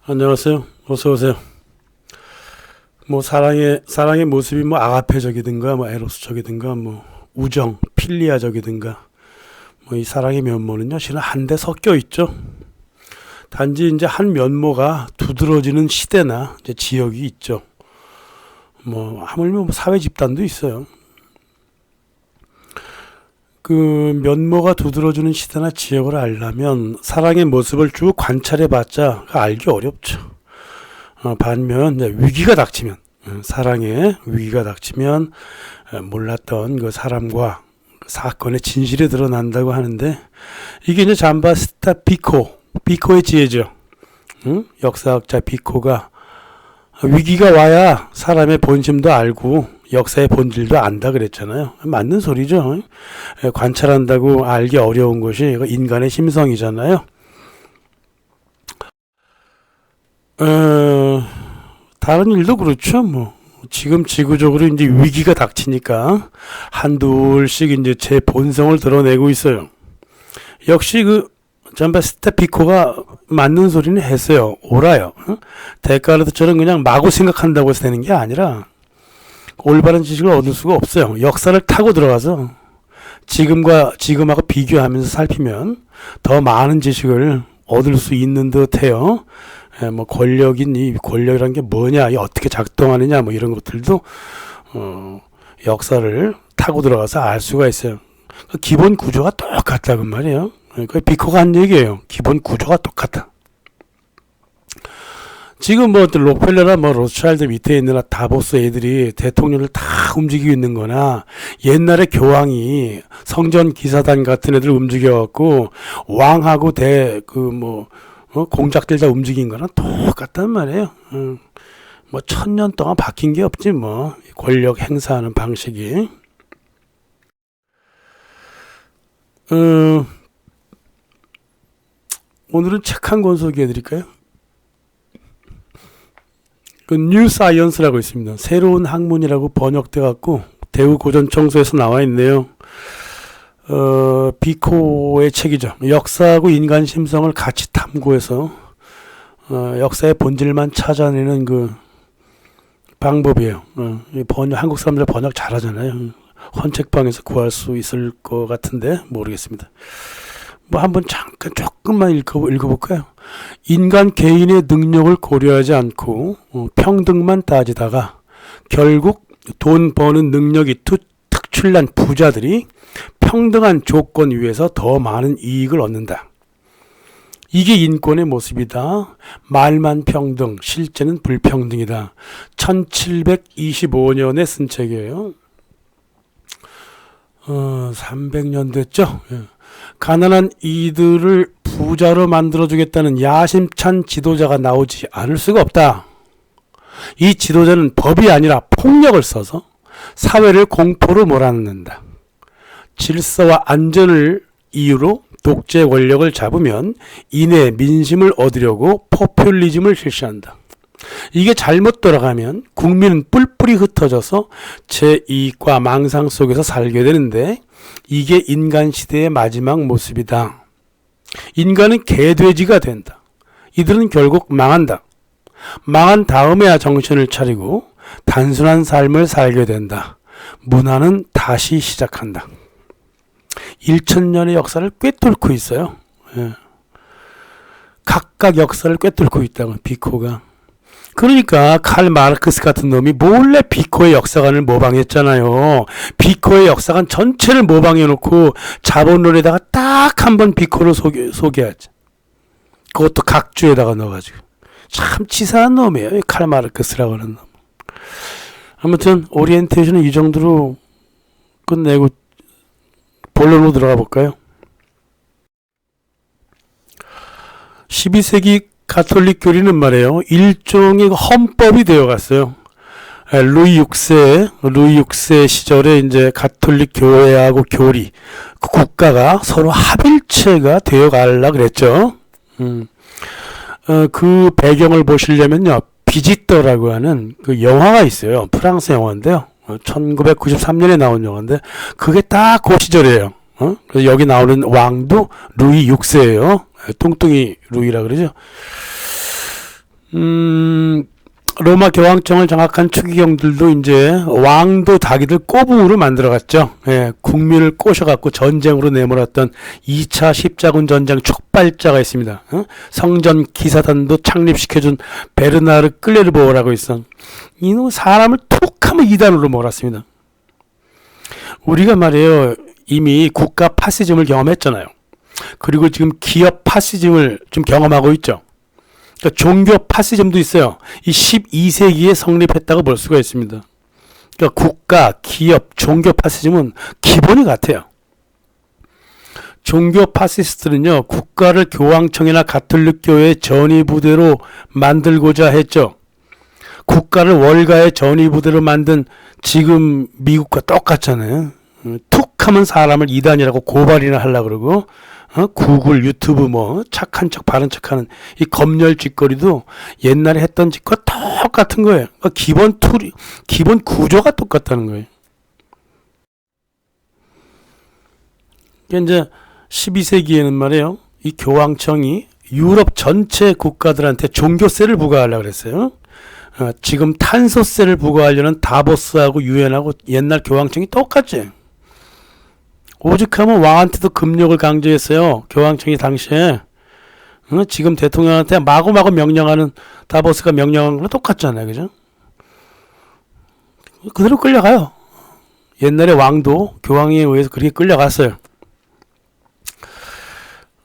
안녕하세요. 어서 오세요. 뭐 사랑의 모습이 뭐 아가페적이든가 뭐 에로스적이든가 뭐 우정, 필리아적이든가 뭐 이 사랑의 면모는요, 실은 한데 섞여 있죠. 단지 이제 한 면모가 두드러지는 시대나 이제 지역이 있죠. 뭐 하물며 뭐 사회 집단도 있어요. 그 면모가 두드러지는 시대나 지역을 알려면 사랑의 모습을 쭉 관찰해봤자 알기 어렵죠. 반면 이제 위기가 닥치면, 사랑의 위기가 닥치면 몰랐던 그 사람과 그 사건의 진실이 드러난다고 하는데, 이게 이제 잠바스타 비코의 지혜죠. 역사학자 비코가 위기가 와야 사람의 본심도 알고 역사의 본질도 안다 그랬잖아요. 맞는 소리죠. 관찰한다고 알기 어려운 것이 인간의 심성이잖아요. 다른 일도 그렇죠. 뭐 지금 지구적으로 이제 위기가 닥치니까 한둘씩 이제 제 본성을 드러내고 있어요. 역시 그 잠바스타 비코가 맞는 소리는 했어요. 옳아요. 데카르트처럼 그냥 마구 생각한다고 해서 되는 게 아니라 올바른 지식을 얻을 수가 없어요. 역사를 타고 들어가서 지금하고 비교하면서 살피면 더 많은 지식을 얻을 수 있는 듯해요. 뭐 권력이란 게 뭐냐, 어떻게 작동하느냐, 뭐 이런 것들도 역사를 타고 들어가서 알 수가 있어요. 기본 구조가 똑같다고 말이에요. 그 비코가 한 얘기예요. 기본 구조가 똑같다. 지금 뭐 록펠러나 뭐 로스차일드 밑에 있는 다보스 애들이 대통령을 다 움직이고 있는 거나, 옛날에 교황이 성전 기사단 같은 애들 움직여갖고 왕하고 공작들 다 움직인 거나 똑같단 말이에요. 뭐 1000년 동안 바뀐 게 없지 뭐, 권력 행사하는 방식이. 오늘은 책 한 권 소개해 드릴까요? 그 뉴 사이언스라고 있습니다. 새로운 학문이라고 번역돼 갖고 대우고전청소에서 나와 있네요. 비코의 책이죠. 역사하고 인간 심성을 같이 탐구해서 역사의 본질만 찾아내는 그 방법이에요. 한국 사람들 번역 잘하잖아요. 헌책방에서 구할 수 있을 것 같은데 모르겠습니다. 뭐 한번 잠깐 조금만 읽어볼까요? 인간 개인의 능력을 고려하지 않고 평등만 따지다가 결국 돈 버는 능력이 특출난 부자들이 평등한 조건 위에서 더 많은 이익을 얻는다. 이게 인권의 모습이다. 말만 평등, 실제는 불평등이다. 1725년에 쓴 책이에요. 300년 됐죠? 가난한 이들을 부자로 만들어주겠다는 야심찬 지도자가 나오지 않을 수가 없다. 이 지도자는 법이 아니라 폭력을 써서 사회를 공포로 몰아넣는다. 질서와 안전을 이유로 독재 권력을 잡으면 이내 민심을 얻으려고 포퓰리즘을 실시한다. 이게 잘못 돌아가면 국민은 뿔뿔이 흩어져서 제 이익과 망상 속에서 살게 되는데, 이게 인간 시대의 마지막 모습이다. 인간은 개돼지가 된다. 이들은 결국 망한다. 망한 다음에야 정신을 차리고 단순한 삶을 살게 된다. 문화는 다시 시작한다. 1000년의 역사를 꿰뚫고 있어요. 각각 역사를 꿰뚫고 있다고 비코가. 그러니까 칼 마르크스 같은 놈이 몰래 비코의 역사관을 모방했잖아요. 비코의 역사관 전체를 모방해놓고 자본론에다가 딱 한 번 비코를 소개하지. 그것도 각주에다가 넣어가지고. 참 치사한 놈이에요, 칼 마르크스라고 하는 놈. 아무튼 오리엔테이션은 이 정도로 끝내고 본론으로 들어가 볼까요? 12세기 가톨릭 교리는 말이에요, 일종의 헌법이 되어갔어요. 루이 6세 시절에 이제 가톨릭 교회하고 교리, 그 국가가 서로 합일체가 되어가려 그랬죠. 그 배경을 보시려면요, 비지떠라고 하는 그 영화가 있어요. 프랑스 영화인데요. 1993년에 나온 영화인데, 그게 딱 그 시절이에요. 그래서 여기 나오는 왕도 루이 6세예요. 뚱뚱이 루이라 그러죠. 음, 로마 교황청을 장악한 추기경들도 이제 왕도 자기들 꼬붕으로 만들어갔죠. 예, 국민을 꼬셔갖고 전쟁으로 내몰았던 2차 십자군 전쟁 촉발자가 있습니다. 성전 기사단도 창립시켜준 베르나르 클레르보라고 있어. 이놈 사람을 툭하면 이단으로 몰았습니다. 우리가 말이에요, 이미 국가 파시즘을 경험했잖아요. 그리고 지금 기업 파시즘을 좀 경험하고 있죠. 그러니까 종교 파시즘도 있어요. 이 12세기에 성립했다고 볼 수가 있습니다. 그러니까 국가, 기업, 종교 파시즘은 기본이 같아요. 종교 파시스트는요, 국가를 교황청이나 가톨릭 교회의 전위부대로 만들고자 했죠. 국가를 월가의 전위부대로 만든 지금 미국과 똑같잖아요. 툭 하면 사람을 이단이라고 고발이나 하려고 그러고, 구글, 유튜브 뭐 착한 척 바른 척하는 이 검열 짓거리도 옛날에 했던 짓과 똑같은 거예요. 그러니까 기본 구조가 똑같다는 거예요. 이제 12세기에는 말이에요, 이 교황청이 유럽 전체 국가들한테 종교세를 부과하려고 그랬어요. 지금 탄소세를 부과하려는 다보스하고 유엔하고 옛날 교황청이 똑같지. 오죽하면 왕한테도 금욕을 강조했어요. 교황청이 당시에. 지금 대통령한테 마구마구 명령하는 다보스가 명령한 거랑 똑같잖아요. 그죠? 그대로 끌려가요. 옛날에 왕도 교황에 의해서 그렇게 끌려갔어요.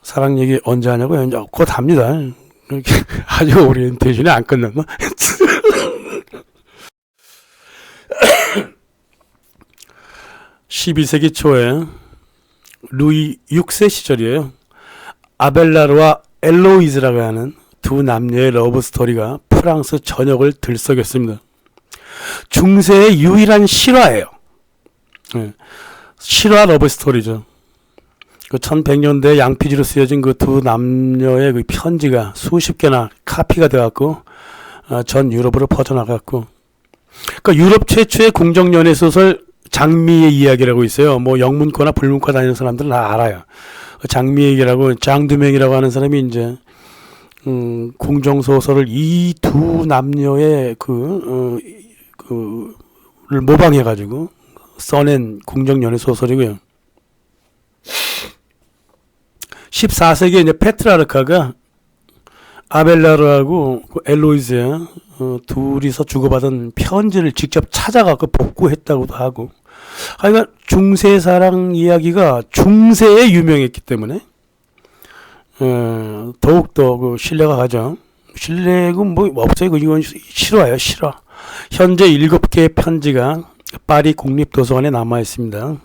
사랑 얘기 언제 하냐고요? 이제 곧 합니다. 아직 오리엔테이션이 안 끝났나? 12세기 초에 루이 6세 시절이에요. 아벨라르와 엘로이즈라고 하는 두 남녀의 러브 스토리가 프랑스 전역을 들썩였습니다. 중세의 유일한 실화예요. 실화 러브 스토리죠. 그 1100년대 양피지로 쓰여진 그 두 남녀의 그 편지가 수십 개나 카피가 돼갖고 전 유럽으로 퍼져나갔고, 그러니까 유럽 최초의 궁정 연애 소설 장미의 이야기라고 있어요. 뭐 영문과나 불문과 다니는 사람들은 다 알아요. 장미의 얘기라고, 장두맹이라고 하는 사람이 이제 궁정 소설을 이 두 남녀의 를 모방해가지고 써낸 궁정 연애 소설이고요. 14세기에 이제 페트라르카가 아벨라르하고 엘로이즈 둘이서 주고받은 편지를 직접 찾아가고 복구했다고도 하고, 하여간 중세 사랑 이야기가 중세에 유명했기 때문에 더욱더 그 신뢰가 가죠. 신뢰는 뭐 없어요. 이건 실화예요, 실화. 현재 7개의 편지가 파리 국립도서관에 남아 있습니다.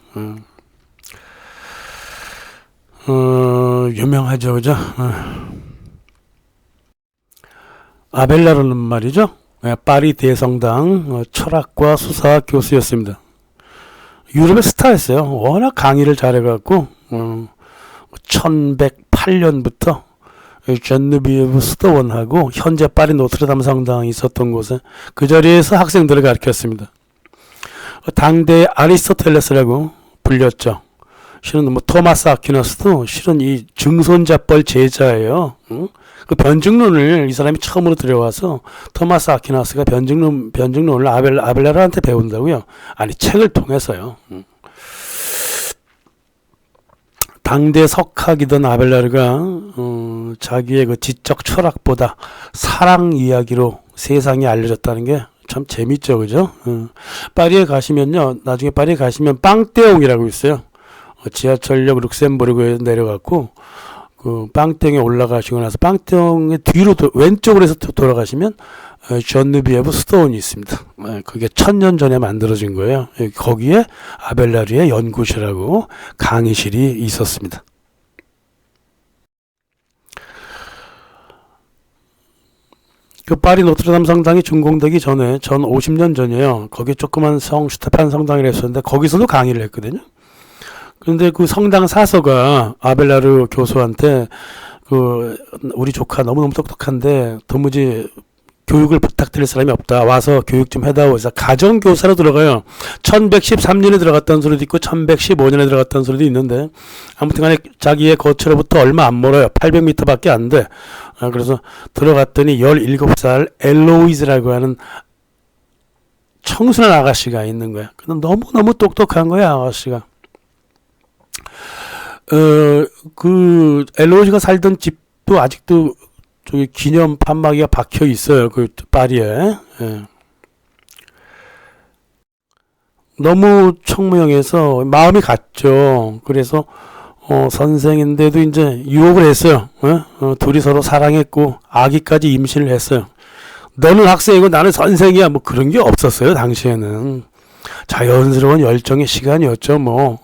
유명하죠, 그죠? 아벨라르는 말이죠, 파리 대성당 철학과 수사학 교수였습니다. 유럽의 스타였어요. 워낙 강의를 잘해갖고 1108년부터 젠느비에브 수도원하고 현재 파리 노트르담 성당이 있었던 곳에 그 자리에서 학생들을 가르쳤습니다. 당대 아리스토텔레스라고 불렸죠. 실은 뭐 토마스 아퀴나스도 실은 이 증손자벌 제자예요. 그 변증론을 이 사람이 처음으로 들여와서 토마스 아퀴나스가 변증론을 아벨라르한테 배운다고요. 아니, 책을 통해서요. 당대 석학이던 아벨라르가 자기의 그 지적 철학보다 사랑 이야기로 세상에 알려졌다는 게 참 재밌죠, 그죠? 파리에 가시면요, 나중에 파리에 가시면 빵떼옹이라고 있어요. 지하철역 룩셈부르크에 내려갔고 그 빵땡에 올라가시고 나서 빵땡의 뒤로 왼쪽으로 해서 돌아가시면 젠느비에브 수도원이 있습니다. 그게 1000년 전에 만들어진 거예요. 거기에 아벨라르의 연구실하고 강의실이 있었습니다. 그 파리 노트르담 성당이 준공되기 전에, 전 50년 전이에요. 거기 조그만 성 슈테판 성당이라 했었는데 거기서도 강의를 했거든요. 그런데 그 성당 사서가 아벨라르 교수한테 우리 조카 너무너무 똑똑한데 도무지 교육을 부탁드릴 사람이 없다. 와서 교육 좀 해다오. 그래서 가정교사로 들어가요. 1113년에 들어갔다는 소리도 있고 1115년에 들어갔다는 소리도 있는데 아무튼 간에 자기의 거처로부터 얼마 안 멀어요. 800m밖에 안 돼. 그래서 들어갔더니 17살 엘로이즈라고 하는 청순한 아가씨가 있는 거야. 근데 너무너무 똑똑한 거야, 아가씨가. 그 엘로이즈가 살던 집도 아직도 저기 기념 판막이가 박혀 있어요. 그 파리에. 예. 너무 청명해서 마음이 갔죠. 그래서 선생인데도 이제 유혹을 했어요. 둘이 서로 사랑했고 아기까지 임신을 했어요. 너는 학생이고 나는 선생이야. 뭐 그런 게 없었어요. 당시에는 자연스러운 열정의 시간이었죠. 뭐.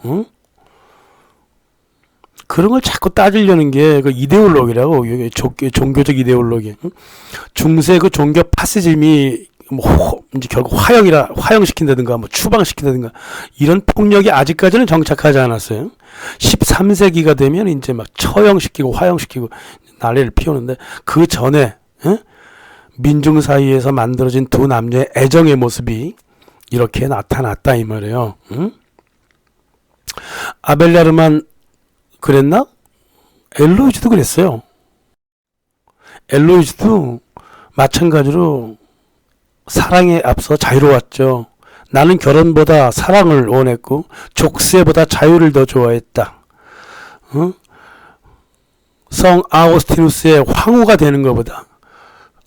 그런 걸 자꾸 따지려는 게 그 이데올로기라고, 종교적 이데올로기. 중세 그 종교 파시즘이 뭐 이제 결국 화형시킨다든가 뭐 추방시킨다든가 이런 폭력이 아직까지는 정착하지 않았어요. 13세기가 되면 이제 막 처형시키고 화형시키고 난리를 피우는데 그 전에 민중 사이에서 만들어진 두 남녀의 애정의 모습이 이렇게 나타났다 이 말이에요. 아벨라르만 그랬나? 엘로이즈도 그랬어요. 엘로이즈도 마찬가지로 사랑에 앞서 자유로웠죠. 나는 결혼보다 사랑을 원했고 족쇄보다 자유를 더 좋아했다. 성 아우구스티누스의 황후가 되는 것보다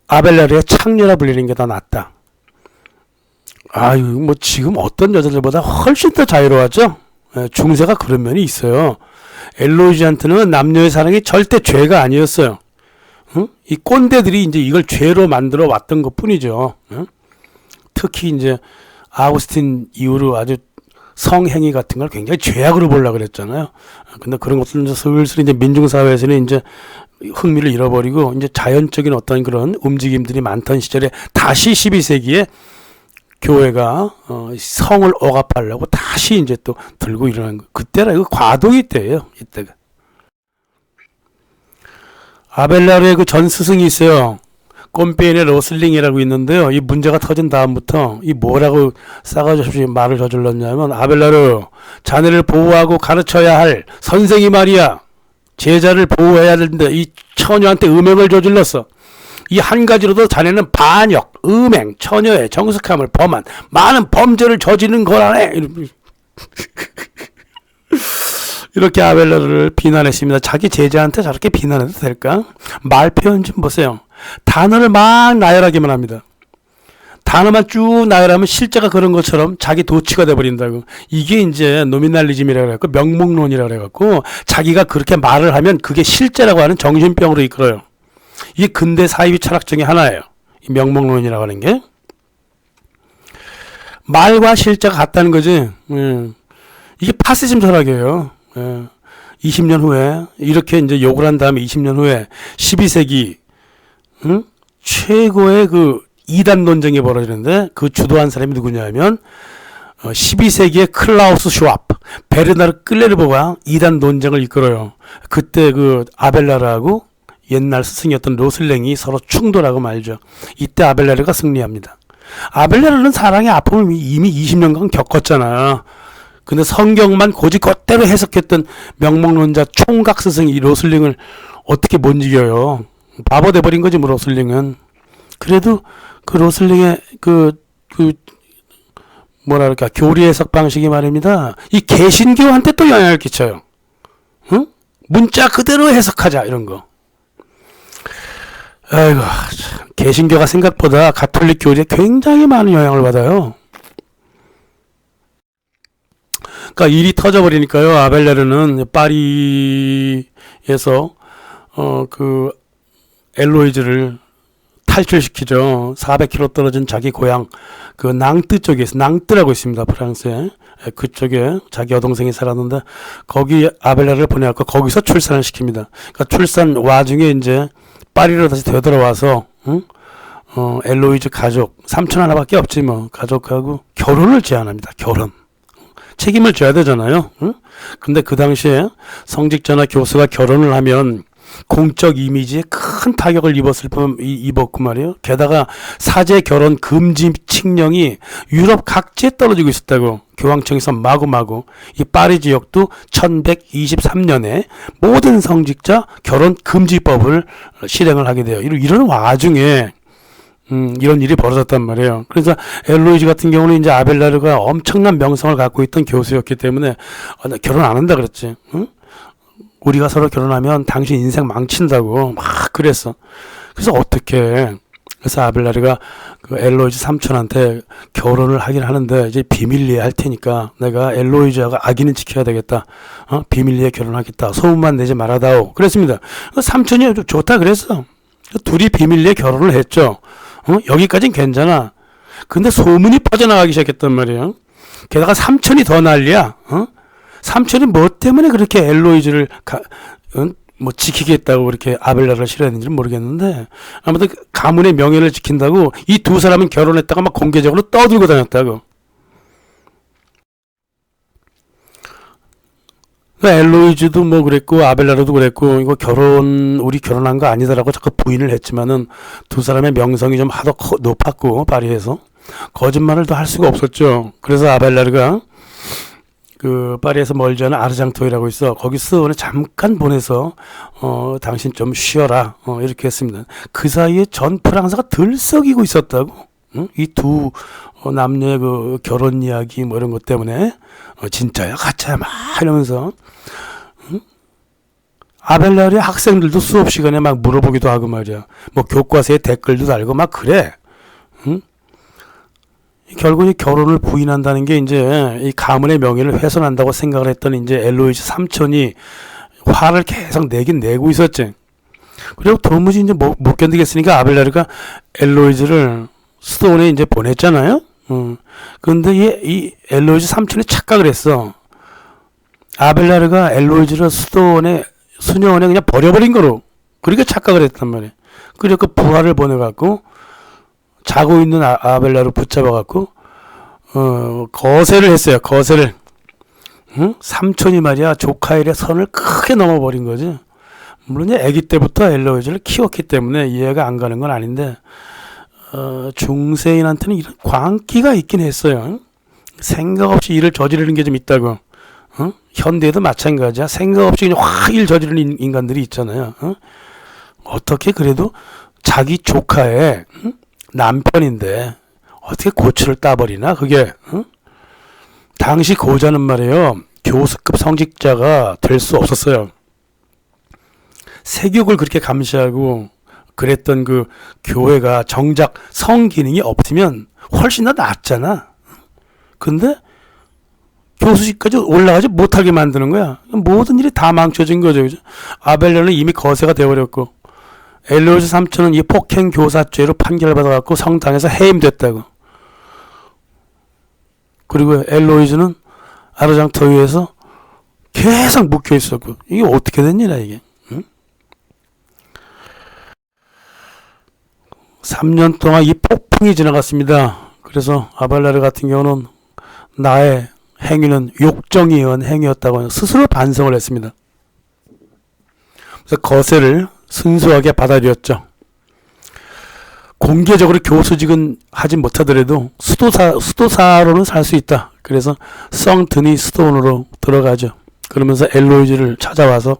아벨라르의 창녀라 불리는 게 더 낫다. 아유, 뭐 지금 어떤 여자들보다 훨씬 더 자유로웠죠. 중세가 그런 면이 있어요. 엘로이즈한테는 남녀의 사랑이 절대 죄가 아니었어요. 이 꼰대들이 이제 이걸 죄로 만들어 왔던 것 뿐이죠. 특히 이제 아우구스틴 이후로 아주 성행위 같은 걸 굉장히 죄악으로 보려고 그랬잖아요. 근데 그런 것들은 이제 슬슬 이제 민중사회에서는 이제 흥미를 잃어버리고 이제 자연적인 어떤 그런 움직임들이 많던 시절에 다시 12세기에 교회가 성을 억압하려고 다시 이제 또 들고 일어난 거. 그때라 이거 과도기 때예요. 이때가. 아벨라르의 그 전 스승이 있어요. 꼼페인의 로슬링이라고 있는데요. 이 문제가 터진 다음부터 이 뭐라고 싸가지 없이 말을 저질렀냐면 아벨라르, 자네를 보호하고 가르쳐야 할 선생이 말이야. 제자를 보호해야 되는데 이 처녀한테 음행을 저질렀어. 이 한 가지로도 자네는 반역, 음행, 처녀의 정숙함을 범한 많은 범죄를 저지른 거라네. 이렇게 아벨라르를 비난했습니다. 자기 제자한테 저렇게 비난해도 될까? 말 표현 좀 보세요. 단어를 막 나열하기만 합니다. 단어만 쭉 나열하면 실제가 그런 것처럼 자기 도치가 돼버린다고. 이게 이제 노미널리즘이라고 해갖고 명목론이라고 해갖고 자기가 그렇게 말을 하면 그게 실제라고 하는 정신병으로 이끌어요. 이게 근대 사이비 철학 중에 하나예요. 이 명목론이라고 하는 게. 말과 실제가 같다는 거지. 이게 파시즘 철학이에요. 20년 후에 이렇게 이제 욕을 한 다음에 20년 후에 12세기 최고의 그 이단 논쟁이 벌어지는데 그 주도한 사람이 누구냐면 12세기의 클라우스 슈왑, 베르나르 클레르보가 이단 논쟁을 이끌어요. 그때 그 아벨라르하고 옛날 스승이었던 로슬랭이 서로 충돌하고 말죠. 이때 아벨라르가 승리합니다. 아벨라르는 사랑의 아픔을 이미 20년간 겪었잖아. 근데 성경만 고지것대로 해석했던 명목론자 총각 스승 이 로슬링을 어떻게 못 이겨요. 바보 돼버린 거지 뭐 로슬링은. 그래도 그 로슬링의 뭐랄까 교리 해석 방식이 말입니다. 이 개신교한테 또 영향을 끼쳐요. 응? 문자 그대로 해석하자 이런 거. 아이고, 참, 개신교가 생각보다 가톨릭 교리에 굉장히 많은 영향을 받아요. 그러니까 일이 터져버리니까요. 아벨라르는 파리에서 그 엘로이즈를 탈출시키죠. 400km 떨어진 자기 고향 그 낭뜨 쪽에 낭뜨라고 있습니다. 프랑스에. 그쪽에 자기 여동생이 살았는데 거기 아벨라르를 보내갖고 거기서 출산을 시킵니다. 그러니까 출산 와중에 이제 파리로 다시 되돌아와서 엘로이즈 가족 삼촌 하나밖에 없지 뭐 가족하고 결혼을 제안합니다. 결혼. 책임을 져야 되잖아요. 근데 그 당시에 성직자나 교수가 결혼을 하면 공적 이미지에 큰 타격을 입었고 말이에요. 게다가 사제 결혼 금지 칙령이 유럽 각지에 떨어지고 있었다고. 교황청에서 마구마구 이 파리 지역도 1123년에 모든 성직자 결혼 금지법을 실행을 하게 돼요. 이런 와중에 이런 일이 벌어졌단 말이에요. 그래서 엘로이즈 같은 경우는 이제 아벨라르가 엄청난 명성을 갖고 있던 교수였기 때문에 나 결혼 안 한다 그랬지. 응? 우리가 서로 결혼하면 당신 인생 망친다고 막 그랬어. 그래서 어떻게? 그래서 아벨라르가 그 엘로이즈 삼촌한테 결혼을 하긴 하는데 이제 비밀리에 할 테니까 내가 엘로이즈하고 아기는 지켜야 되겠다. 비밀리에 결혼하겠다. 소문만 내지 말아다오. 그랬습니다. 삼촌이 좋다 그랬어. 둘이 비밀리에 결혼을 했죠. 여기까진 괜찮아. 근데 소문이 퍼져나가기 시작했단 말이에요. 게다가 삼촌이 더 난리야. 삼촌이 뭐 때문에 그렇게 엘로이즈를 뭐 지키겠다고 그렇게 아벨라를 싫어했는지는 모르겠는데 아무튼 가문의 명예를 지킨다고 이 두 사람은 결혼했다가 막 공개적으로 떠들고 다녔다고. 그러니까 엘로이즈도 뭐 그랬고 아벨라르도 그랬고 이거 우리 결혼한 거 아니다라고 자꾸 부인을 했지만은 두 사람의 명성이 좀 하도 높았고 파리에서 거짓말을 더 할 수가 없었죠. 그래서 아벨라르가 그 파리에서 멀지 않은 아르장토이라고 있어. 거기 스원에 잠깐 보내서 당신 좀 쉬어라. 이렇게 했습니다. 그 사이에 전 프랑스가 들썩이고 있었다고. 이 두 남녀의 그 결혼 이야기 뭐 이런 것 때문에 진짜야 가짜야 막 이러면서 아벨라르의 학생들도 수업 시간에 막 물어보기도 하고 말이야. 뭐 교과서에 댓글도 달고 막 그래. 결국 이 결혼을 부인한다는 게 이제 이 가문의 명예를 훼손한다고 생각을 했던 이제 엘로이즈 삼촌이 화를 계속 내긴 내고 있었지. 그리고 도무지 이제 못 견디겠으니까 아벨라르가 엘로이즈를 스톤에 이제 보냈잖아요. 근데 이 엘로이즈 삼촌이 착각을 했어. 아벨라르가 엘로이즈를 수녀원에 그냥 버려버린 거로. 그렇게 착각을 했단 말이야. 그래서 그 부하를 보내갖고 자고 있는 아벨라를 붙잡아갖고 거세를 했어요. 거세를. 삼촌이 말이야 조카일의 선을 크게 넘어버린 거지. 물론 아기 때부터 엘로이즈를 키웠기 때문에 이해가 안 가는 건 아닌데 중세인한테는 이런 광기가 있긴 했어요. 생각 없이 일을 저지르는 게 좀 있다고. 현대에도 마찬가지야. 생각 없이 그냥 확 일 저지르는 인간들이 있잖아요. 어떻게 그래도 자기 조카의 남편인데 어떻게 고추를 따버리나 그게. 당시 고자는 말이에요 교수급 성직자가 될 수 없었어요. 세교육을 그렇게 감시하고 그랬던 그 교회가 정작 성기능이 없으면 훨씬 더 낫잖아. 근데 교수직까지 올라가지 못하게 만드는 거야. 모든 일이 다 망쳐진 거죠. 그죠? 아벨라는 이미 거세가 되어버렸고 엘로이즈 삼촌은 이 폭행 교사죄로 판결받아갖고 성당에서 해임됐다고. 그리고 엘로이즈는 아르장토이에서 계속 묶여 있었고. 이게 어떻게 된 일이야 이게. 3년 동안 이 폭풍이 지나갔습니다. 그래서 아벨라르 같은 경우는 나의 행위는 욕정이한 행위였다고 스스로 반성을 했습니다. 그래서 거세를 순수하게 받아들였죠. 공개적으로 교수직은 하지 못하더라도 수도사로는 살 수 있다. 그래서 성드니 스톤으로 들어가죠. 그러면서 엘로이즈를 찾아와서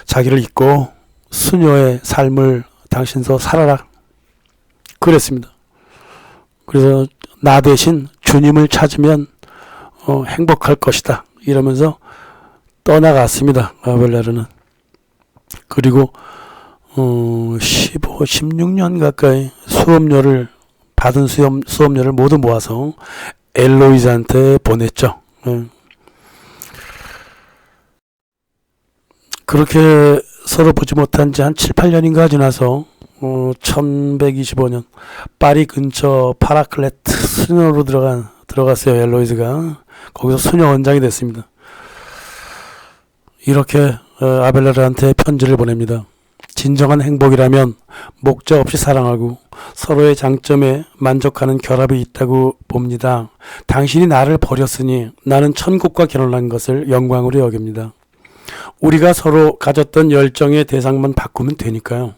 자기를 잊고 수녀의 삶을 당신도 살아라. 그랬습니다. 그래서 나 대신 주님을 찾으면 행복할 것이다. 이러면서 떠나갔습니다. 아벨라르는. 그리고 16년 가까이 받은 수업료를 모두 모아서 엘로이즈한테 보냈죠. 그렇게 서로 보지 못한 지 한 7, 8년인가 지나서 1125년 파리 근처 파라클레트 수녀로 들어갔어요. 엘로이즈가. 거기서 수녀 원장이 됐습니다. 이렇게 아벨라르한테 편지를 보냅니다. 진정한 행복이라면 목적 없이 사랑하고 서로의 장점에 만족하는 결합이 있다고 봅니다. 당신이 나를 버렸으니 나는 천국과 결혼한 것을 영광으로 여깁니다. 우리가 서로 가졌던 열정의 대상만 바꾸면 되니까요.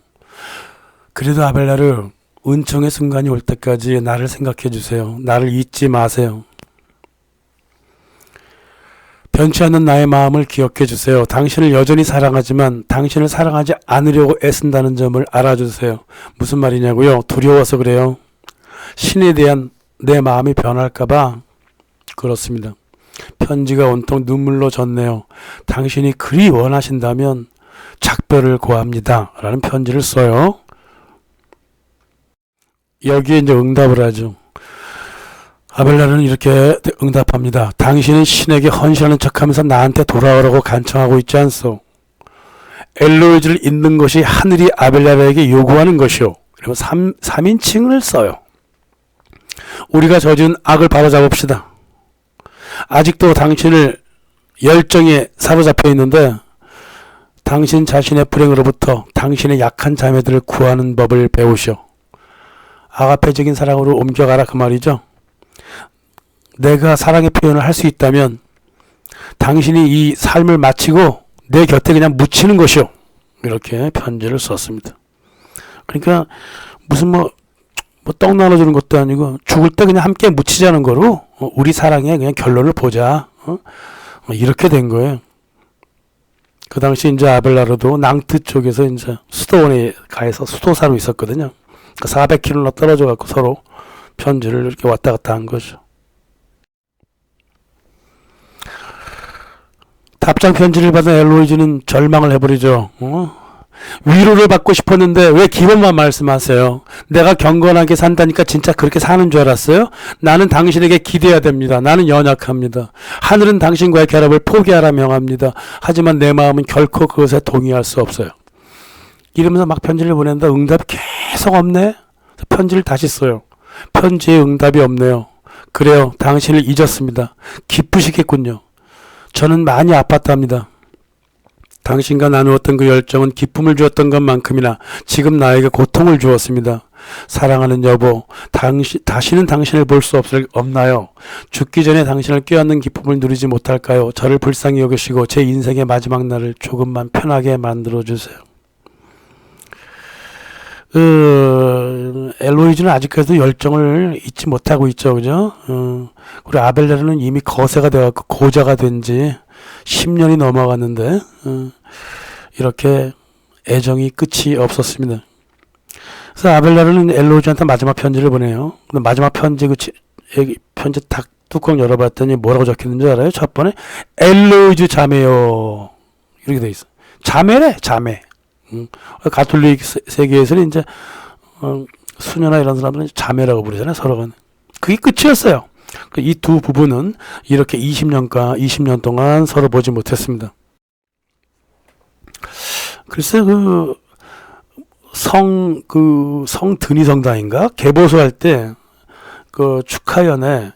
그래도 아벨라르, 은총의 순간이 올 때까지 나를 생각해 주세요. 나를 잊지 마세요. 변치 않는 나의 마음을 기억해 주세요. 당신을 여전히 사랑하지만 당신을 사랑하지 않으려고 애쓴다는 점을 알아주세요. 무슨 말이냐고요? 두려워서 그래요. 신에 대한 내 마음이 변할까봐 그렇습니다. 편지가 온통 눈물로 젖네요. 당신이 그리 원하신다면 작별을 고합니다. 라는 편지를 써요. 여기에 이제 응답을 하죠. 아벨라르는 이렇게 응답합니다. 당신은 신에게 헌신하는 척하면서 나한테 돌아오라고 간청하고 있지 않소. 엘로이즈를 잇는 것이 하늘이 아벨라르에게 요구하는 것이오. 그리고 3인칭을 써요. 우리가 저지른 악을 바로잡읍시다. 아직도 당신을 열정에 사로잡혀 있는데 당신 자신의 불행으로부터 당신의 약한 자매들을 구하는 법을 배우시오. 아가페적인 사랑으로 옮겨가라 그 말이죠. 내가 사랑의 표현을 할 수 있다면 당신이 이 삶을 마치고 내 곁에 그냥 묻히는 것이오. 이렇게 편지를 썼습니다. 그러니까 무슨 떡 나눠주는 것도 아니고 죽을 때 그냥 함께 묻히자는 거로 우리 사랑에 그냥 결론을 보자. 이렇게 된 거예요. 그 당시 이제 아벨라르도 낭트 쪽에서 이제 수도원에 가서 수도사로 있었거든요. 400km나 떨어져 갖고 서로 편지를 이렇게 왔다 갔다 한 거죠. 답장 편지를 받은 엘로이즈는 절망을 해버리죠. 위로를 받고 싶었는데 왜 기본만 말씀하세요? 내가 경건하게 산다니까 진짜 그렇게 사는 줄 알았어요? 나는 당신에게 기대야 됩니다. 나는 연약합니다. 하늘은 당신과의 결합을 포기하라 명합니다. 하지만 내 마음은 결코 그것에 동의할 수 없어요. 이러면서 막 편지를 보낸다. 응답이 계속 없네. 편지를 다시 써요. 편지에 응답이 없네요. 그래요. 당신을 잊었습니다. 기쁘시겠군요. 저는 많이 아팠답니다. 당신과 나누었던 그 열정은 기쁨을 주었던 것만큼이나 지금 나에게 고통을 주었습니다. 사랑하는 여보, 다시는 당신을 볼 수 없나요? 죽기 전에 당신을 껴안는 기쁨을 누리지 못할까요? 저를 불쌍히 여기시고 제 인생의 마지막 날을 조금만 편하게 만들어주세요. 엘로이즈는 아직까지도 열정을 잊지 못하고 있죠, 그죠? 그리고 아벨라르는 이미 거세가 되어갖고 고자가 된 지 10년이 넘어갔는데, 이렇게 애정이 끝이 없었습니다. 그래서 아벨라르는 엘로이즈한테 마지막 편지를 보내요. 근데 마지막 편지, 편지 딱 뚜껑 열어봤더니 뭐라고 적혔는지 알아요? 첫 번에, 엘로이즈 자매요. 이렇게 돼 있어. 자매래, 자매. 가톨릭 세계에서는 이제 수녀나 이런 사람들은 자매라고 부르잖아요. 서로가. 그게 끝이었어요. 이 두 부부는 이렇게 20년 동안 서로 보지 못했습니다. 글쎄 성 드니 성당인가 개보수 할 때 그 축하연에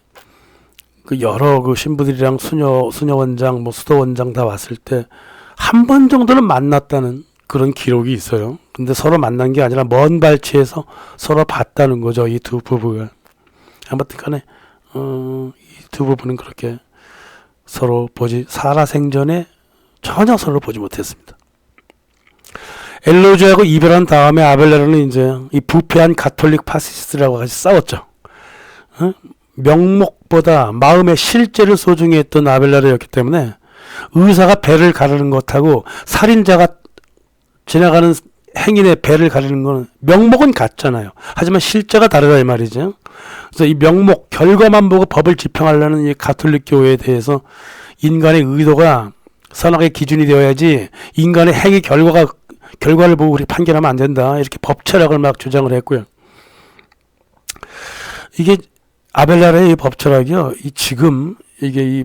그 여러 그 신부들이랑 수녀 원장 수도 원장 다 왔을 때 한 번 정도는 만났다는 그런 기록이 있어요. 근데 서로 만난 게 아니라 먼 발치에서 서로 봤다는 거죠. 이 두 부부가. 아무튼 간에 이 두 부부는 그렇게 서로 살아생전에 전혀 서로 보지 못했습니다. 엘로이즈하고 이별한 다음에 아벨라르는 이제 이 부패한 가톨릭 파시스트라고 같이 싸웠죠. 명목보다 마음의 실제를 소중히 했던 아벨라르였기 때문에 의사가 배를 가르는 것하고 살인자가 지나가는 행인의 배를 가르는 건 명목은 같잖아요. 하지만 실제가 다르다 이 말이죠. 그래서 이 명목 결과만 보고 법을 집행하려는 이 가톨릭 교회에 대해서 인간의 의도가 선악의 기준이 되어야지 인간의 행위 결과를 보고 우리 판결하면 안 된다. 이렇게 법 철학을 막 주장을 했고요. 이게 아벨라르의 이 법 철학이요. 지금 이게 이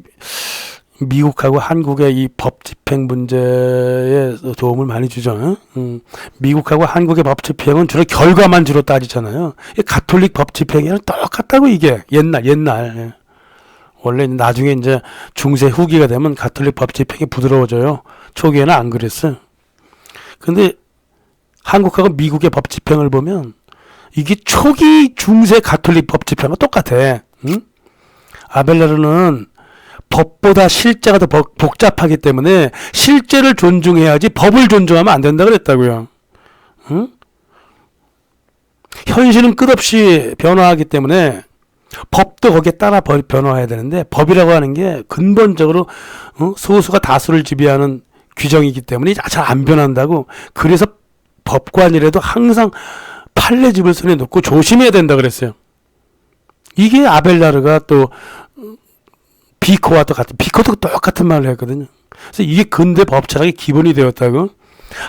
미국하고 한국의 이 법 집행 문제에 도움을 많이 주죠. 미국하고 한국의 법 집행은 주로 결과만 주로 따지잖아요. 이 가톨릭 법 집행이랑 똑같다고 이게 옛날. 원래 나중에 이제 중세 후기가 되면 가톨릭 법 집행이 부드러워져요. 초기에는 안 그랬어요. 근데 한국하고 미국의 법 집행을 보면 이게 초기 중세 가톨릭 법 집행과 똑같아. 아벨라르는 법보다 실제가 더 복잡하기 때문에 실제를 존중해야지 법을 존중하면 안 된다 그랬다고요. 응? 현실은 끝없이 변화하기 때문에 법도 거기에 따라 변화해야 되는데 법이라고 하는 게 근본적으로 소수가 다수를 지배하는 규정이기 때문에 잘 안 변한다고. 그래서 법관이라도 항상 판례집을 손에 놓고 조심해야 된다 그랬어요. 이게 아벨라르가 또 비코와 비코도 똑같은 말을 했거든요. 그래서 이게 근대 법 철학의 기본이 되었다고.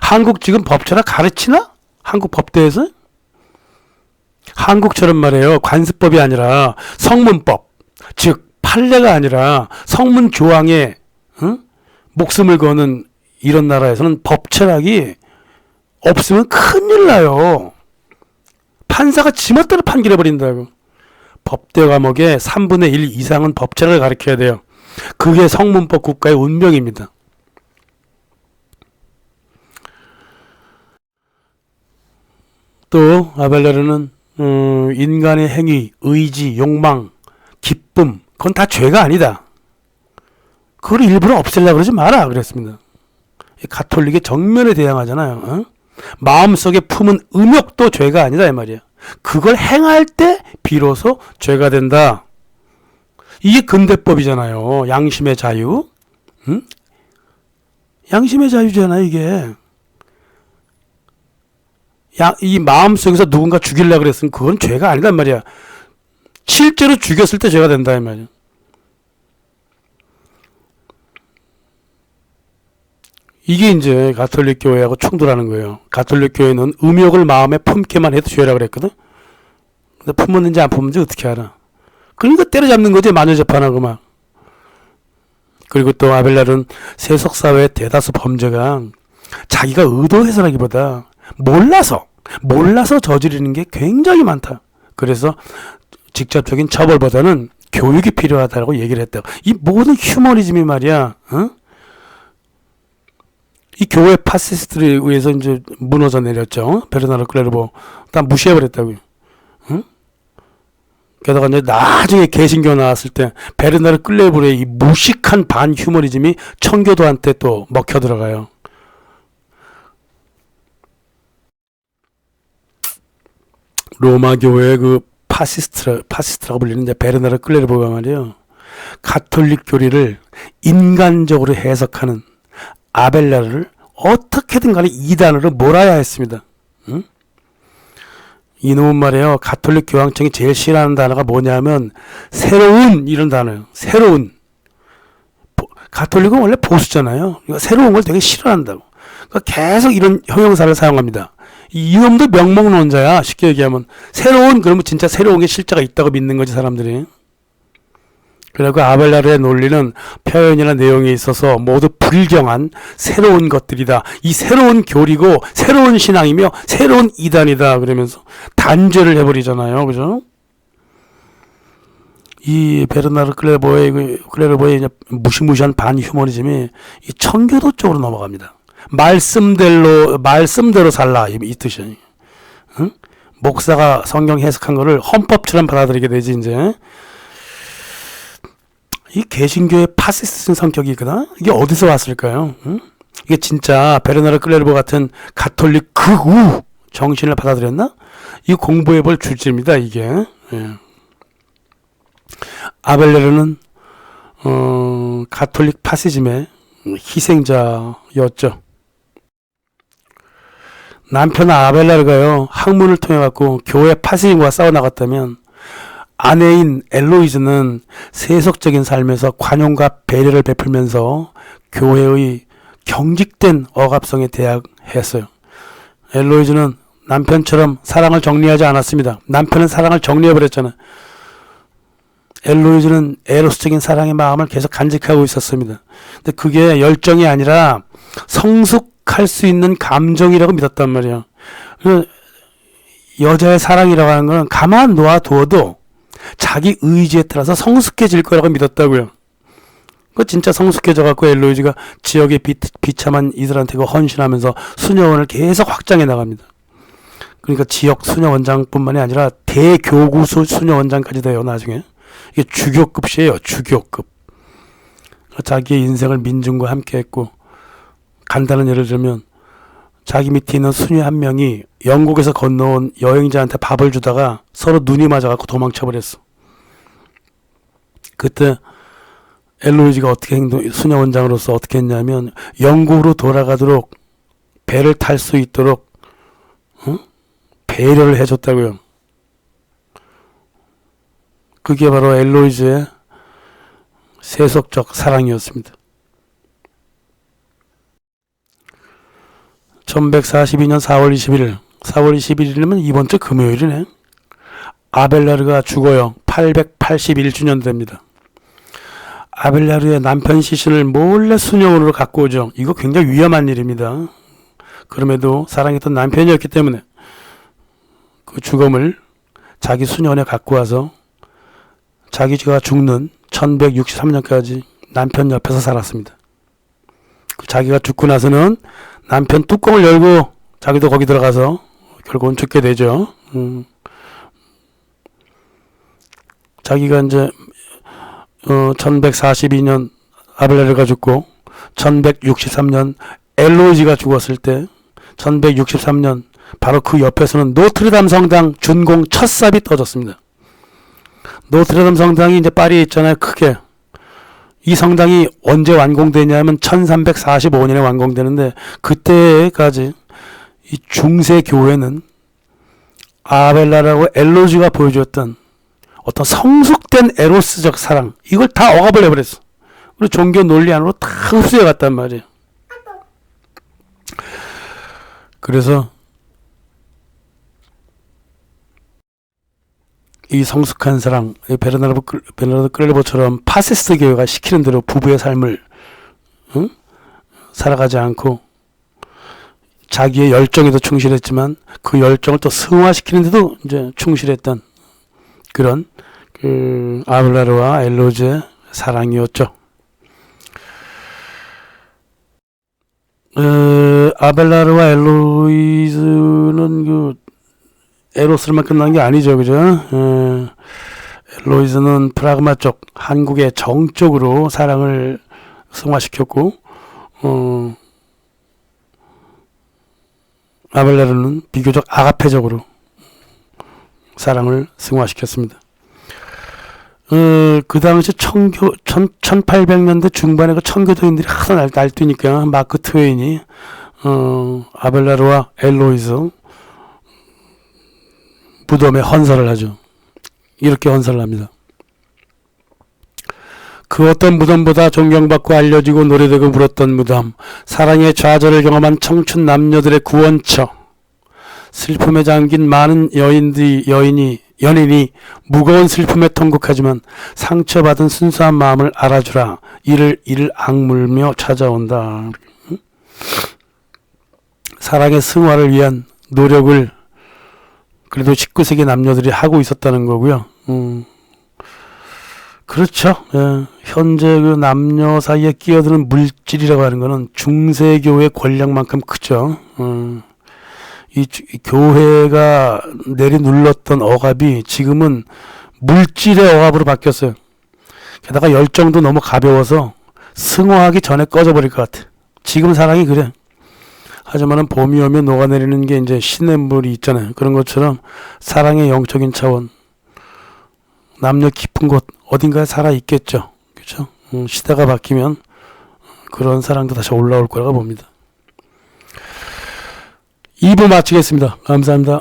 한국 지금 법 철학 가르치나? 한국 법대에서? 한국처럼 말해요. 관습법이 아니라 성문법, 즉 판례가 아니라 성문 조항에 목숨을 거는 이런 나라에서는 법 철학이 없으면 큰일 나요. 판사가 지멋대로 판결해버린다고. 법대 과목의 3분의 1 이상은 법 철학을 가르쳐야 돼요. 그게 성문법 국가의 운명입니다. 또 아벨라르는 인간의 행위, 의지, 욕망, 기쁨, 그건 다 죄가 아니다. 그걸 일부러 없애려고 그러지 마라 그랬습니다. 가톨릭의 정면에 대항하잖아요. 마음속에 품은 음욕도 죄가 아니다 이 말이야. 그걸 행할 때 비로소 죄가 된다. 이게 근대법이잖아요. 양심의 자유. 양심의 자유잖아요 이게. 이 마음속에서 누군가 죽이려고 그랬으면 그건 죄가 아니란 말이야. 실제로 죽였을 때 죄가 된다 이 말이야. 이게 이제 가톨릭 교회하고 충돌하는 거예요. 가톨릭 교회는 음욕을 마음에 품게만 해도 죄라 그랬거든. 근데 품었는지 안 품었는지 어떻게 알아? 그러니까 때려잡는 거지, 마녀 재판하고 막. 그리고 또 아벨라르는 세속사회의 대다수 범죄가 자기가 의도해서라기보다 몰라서 저지르는 게 굉장히 많다. 그래서 직접적인 처벌보다는 교육이 필요하다고 얘기를 했다고. 이 모든 휴머니즘이 말이야. 이 교회 파시스트에 의해서 이제 무너져 내렸죠. 베르나르 클레르보 다 무시해버렸다고요. 게다가 이제 나중에 개신교 나왔을 때 베르나르 클레르보의 이 무식한 반 휴머니즘이 청교도한테 또 먹혀 들어가요. 로마 교회의 그 파시스트라고 불리는 이제 베르나르 클레르보가 말이에요. 가톨릭 교리를 인간적으로 해석하는 아벨라르를 어떻게든 간에 이단으로 몰아야 했습니다. 이놈은 말이에요. 가톨릭 교황청이 제일 싫어하는 단어가 뭐냐면 새로운 이런 단어예요. 새로운. 가톨릭은 원래 보수잖아요. 새로운 걸 되게 싫어한다고. 그러니까 계속 이런 형용사를 사용합니다. 이놈도 명목론자야. 쉽게 얘기하면 새로운 그러면 진짜 새로운 게 실제가 있다고 믿는 거지 사람들이. 그리고 아벨라르의 논리는 표현이나 내용에 있어서 모두 불경한 새로운 것들이다. 이 새로운 교리고 새로운 신앙이며 새로운 이단이다. 그러면서 단죄를 해버리잖아요. 그죠? 이 베르나르 클레르보의 무시무시한 반휴머니즘이 이 청교도 쪽으로 넘어갑니다. 말씀대로 살라 이 뜻이에요. 응? 목사가 성경 해석한 거를 헌법처럼 받아들이게 되지 이제. 이 개신교의 파시스트 성격이거든. 이게 어디서 왔을까요? 응? 이게 진짜 베르나르 클레르보 같은 가톨릭 극우 정신을 받아들였나? 이 공부해볼 줄지입니다. 이게. 예. 아벨레르는 가톨릭 파시즘의 희생자였죠. 남편 아벨레르가요 학문을 통해 갖고 교회 파시즘과 싸워 나갔다면 아내인 엘로이즈는 세속적인 삶에서 관용과 배려를 베풀면서 교회의 경직된 억압성에 대항했어요. 엘로이즈는 남편처럼 사랑을 정리하지 않았습니다. 남편은 사랑을 정리해버렸잖아요. 엘로이즈는 에로스적인 사랑의 마음을 계속 간직하고 있었습니다. 근데 그게 열정이 아니라 성숙할 수 있는 감정이라고 믿었단 말이에요. 여자의 사랑이라고 하는 건 가만 놓아두어도 자기 의지에 따라서 성숙해질 거라고 믿었다고요. 그 진짜 성숙해져갖고 엘로이즈가 지역의 비참한 이들한테 헌신하면서 수녀원을 계속 확장해 나갑니다. 그러니까 지역 수녀원장뿐만이 아니라 대교구 수녀원장까지 돼요. 나중에 이게 주교급이에요. 주교급. 자기의 인생을 민중과 함께 했고, 간단한 예를 들면 자기 밑에 있는 수녀 한 명이 영국에서 건너온 여행자한테 밥을 주다가 서로 눈이 맞아갖고 도망쳐버렸어. 그때 엘로이즈가 수녀 원장으로서 어떻게 했냐면 영국으로 돌아가도록 배를 탈 수 있도록 배려를 해줬다고요. 그게 바로 엘로이즈의 세속적 사랑이었습니다. 1142년 4월 21일, 4월 21일이면 이번 주 금요일이네. 아벨라르가 죽어요. 881주년 됩니다. 아벨라르의 남편 시신을 몰래 수녀원으로 갖고 오죠. 이거 굉장히 위험한 일입니다. 그럼에도 사랑했던 남편이었기 때문에 그 죽음을 자기 수녀원에 갖고 와서 자기가 죽는 1163년까지 남편 옆에서 살았습니다. 자기가 죽고 나서는 남편 뚜껑을 열고 자기도 거기 들어가서 결국은 죽게 되죠. 자기가 이제 1142년 아벨라르가 죽고 1163년 엘로이즈가 죽었을 때 1163년 바로 그 옆에서는 노트르담 성당 준공 첫 삽이 떠졌습니다. 노트르담 성당이 이제 파리에 있잖아요. 크게. 이 성당이 언제 완공되냐면 1345년에 완공되는데 그때까지 이 중세 교회는 아벨라르하고 엘로이즈가 보여주었던 어떤 성숙된 에로스적 사랑, 이걸 다 억압을 해버렸어. 그리고 종교 논리 안으로 다 흡수해 갔단 말이에요. 그래서 이 성숙한 사랑, 베르나르도 클레르보처럼 파시스트 교회가 시키는 대로 부부의 삶을 살아가지 않고 자기의 열정에도 충실했지만 그 열정을 또 승화시키는 데도 이제 충실했던 그런 아벨라르와 엘로이즈의 사랑이었죠. 아벨라르와 엘로이즈는 에로스로만 끝난 게 아니죠, 그죠? 엘로이즈는 프라그마 쪽, 한국의 정 쪽으로 사랑을 승화시켰고, 아벨라르는 비교적 아가페적으로 사랑을 승화시켰습니다. 그 당시 1800년대 중반에 그 청교도인들이 하도 날뛰니까 마크 트웨인이 아벨라르와 엘로이즈 무덤에 헌설을 하죠. 이렇게 헌설을 합니다. 그 어떤 무덤보다 존경받고 알려지고 노래되고 부렸던 무덤, 사랑의 좌절을 경험한 청춘 남녀들의 구원처, 슬픔에 잠긴 많은 연인이 무거운 슬픔에 통곡하지만 상처받은 순수한 마음을 알아주라. 이를 악물며 찾아온다. 사랑의 승화를 위한 노력을 그래도 19세기 남녀들이 하고 있었다는 거고요. 그렇죠. 예. 현재 그 남녀 사이에 끼어드는 물질이라고 하는 거는 중세교회 권력만큼 크죠. 이 교회가 내리눌렀던 억압이 지금은 물질의 억압으로 바뀌었어요. 게다가 열정도 너무 가벼워서 승화하기 전에 꺼져버릴 것 같아. 지금 사랑이 그래. 하지만은 봄이 오면 녹아내리는 게 이제 시냇물이 있잖아요. 그런 것처럼 사랑의 영적인 차원, 남녀 깊은 곳 어딘가에 살아 있겠죠. 그렇죠? 시대가 바뀌면 그런 사랑도 다시 올라올 거라고 봅니다. 2부 마치겠습니다. 감사합니다.